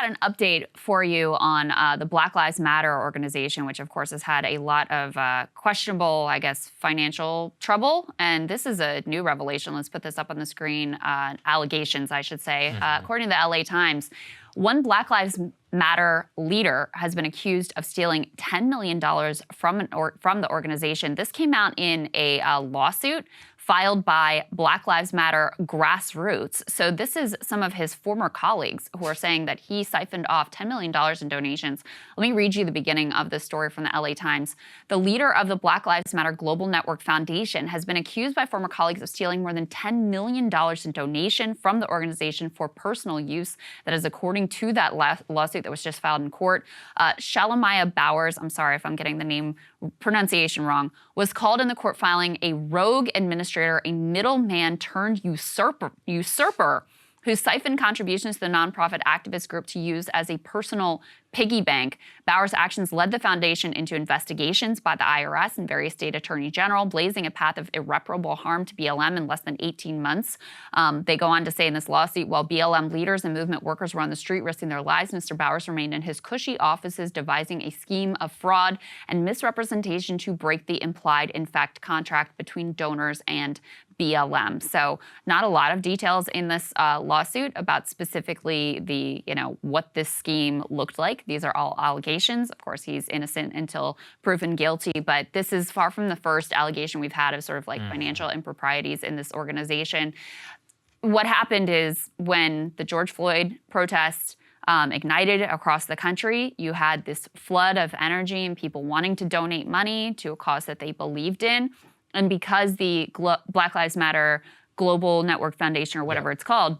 got an update for you on the Black Lives Matter organization, which of course has had a lot of questionable, I guess, financial trouble. And this is a new revelation. Let's put this up on the screen. Allegations, I should say. According to the LA Times, one Black Lives Matter leader has been accused of stealing $10 million from the organization. This came out in a lawsuit filed by Black Lives Matter Grassroots. So this is some of his former colleagues who are saying that he siphoned off $10 million in donations. Let me read you the beginning of this story from the LA Times. The leader of the Black Lives Matter Global Network Foundation has been accused by former colleagues of stealing more than $10 million in donation from the organization for personal use. That is according to that lawsuit that was just filed in court. Shalamaya Bowers, I'm sorry if I'm getting the name pronunciation wrong, was called in the court filing a rogue administrator, a middleman turned usurper who siphoned contributions to the nonprofit activist group to use as a personal piggy bank. Bowers' actions led the foundation into investigations by the IRS and various state attorney general, blazing a path of irreparable harm to BLM in less than 18 months. They go on to say in this lawsuit, while BLM leaders and movement workers were on the street risking their lives, Mr. Bowers remained in his cushy offices devising a scheme of fraud and misrepresentation to break the implied in fact contract between donors and BLM. So not a lot of details in this lawsuit about specifically the, what this scheme looked like. These are all allegations. Of course, he's innocent until proven guilty, but this is far from the first allegation we've had of sort of like financial improprieties in this organization. What happened is when the George Floyd protests ignited across the country, you had this flood of energy and people wanting to donate money to a cause that they believed in. And because the Black Lives Matter Global Network Foundation, or whatever it's called,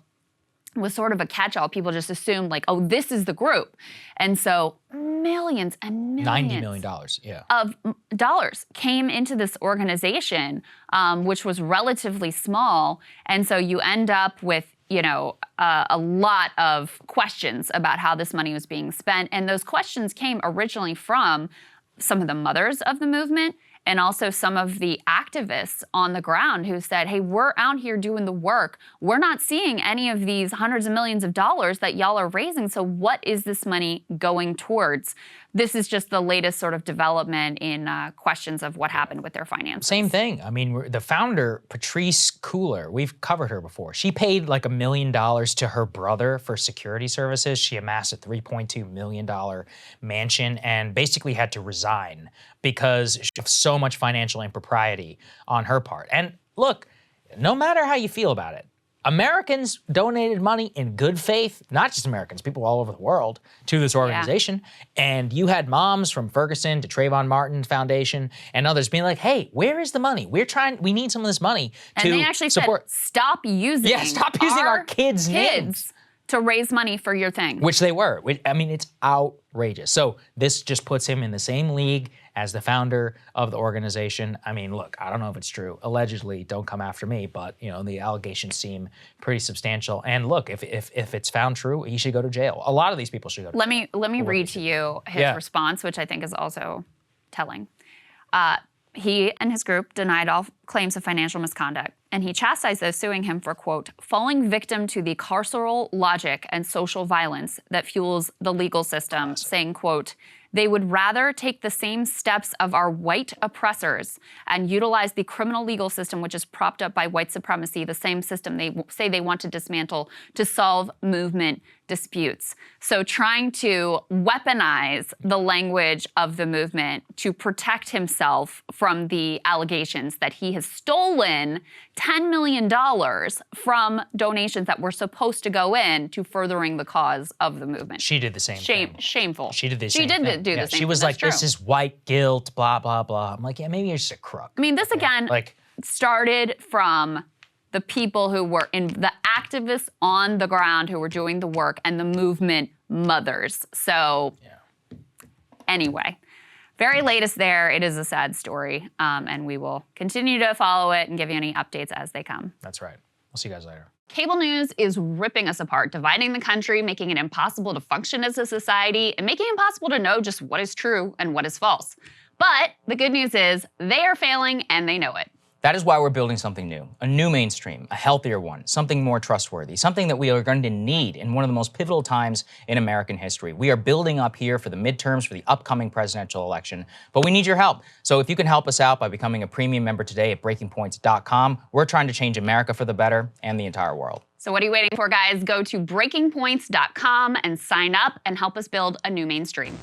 was sort of a catch-all, people just assumed like, oh, this is the group. And so millions and millions $90 million, of dollars came into this organization, which was relatively small. And so you end up with a lot of questions about how this money was being spent. And those questions came originally from some of the mothers of the movement and also some of the activists on the ground who said, hey, we're out here doing the work. We're not seeing any of these hundreds of millions of dollars that y'all are raising. So what is this money going towards? This is just the latest sort of development in questions of what happened with their finances. Same thing. I mean, the founder, Patrice Cooler, we've covered her before. She paid like $1 million to her brother for security services. She amassed a $3.2 million mansion and basically had to resign because of so much financial impropriety on her part. And look, no matter how you feel about it, Americans donated money in good faith, not just Americans, people all over the world, to this organization. Yeah. And you had moms from Ferguson to Trayvon Martin Foundation and others being like, hey, where is the money? We need some of this money to support. And they actually said, stop using our kids' names to raise money for your thing. Which they were. I mean, it's outrageous. So this just puts him in the same league as the founder of the organization. I mean, look, I don't know if it's true. Allegedly, don't come after me, but the allegations seem pretty substantial. And look, if it's found true, he should go to jail. A lot of these people should go to jail. Let me read to you his response, which I think is also telling. He and his group denied all claims of financial misconduct, and he chastised those suing him for, quote, falling victim to the carceral logic and social violence that fuels the legal system, saying, quote, they would rather take the same steps of our white oppressors and utilize the criminal legal system, which is propped up by white supremacy, the same system they say they want to dismantle, to solve movement disputes. So trying to weaponize the language of the movement to protect himself from the allegations that he has stolen $10 million from donations that were supposed to go in to furthering the cause of the movement. She did the same thing. Shameful. She did the same thing. She did do the same thing. She was like, this is white guilt, blah, blah, blah. I'm like, yeah, maybe you're just a crook. I mean, this again started from the people who were the activists on the ground who were doing the work and the movement mothers. So anyway, very latest there. It is a sad story, and we will continue to follow it and give you any updates as they come. That's right. We'll see you guys later. Cable news is ripping us apart, dividing the country, making it impossible to function as a society, and making it impossible to know just what is true and what is false. But the good news is they are failing and they know it. That is why we're building something new, a new mainstream, a healthier one, something more trustworthy, something that we are going to need in one of the most pivotal times in American history. We are building up here for the midterms, for the upcoming presidential election, but we need your help. So if you can help us out by becoming a premium member today at breakingpoints.com, we're trying to change America for the better and the entire world. So what are you waiting for, guys? Go to breakingpoints.com and sign up and help us build a new mainstream.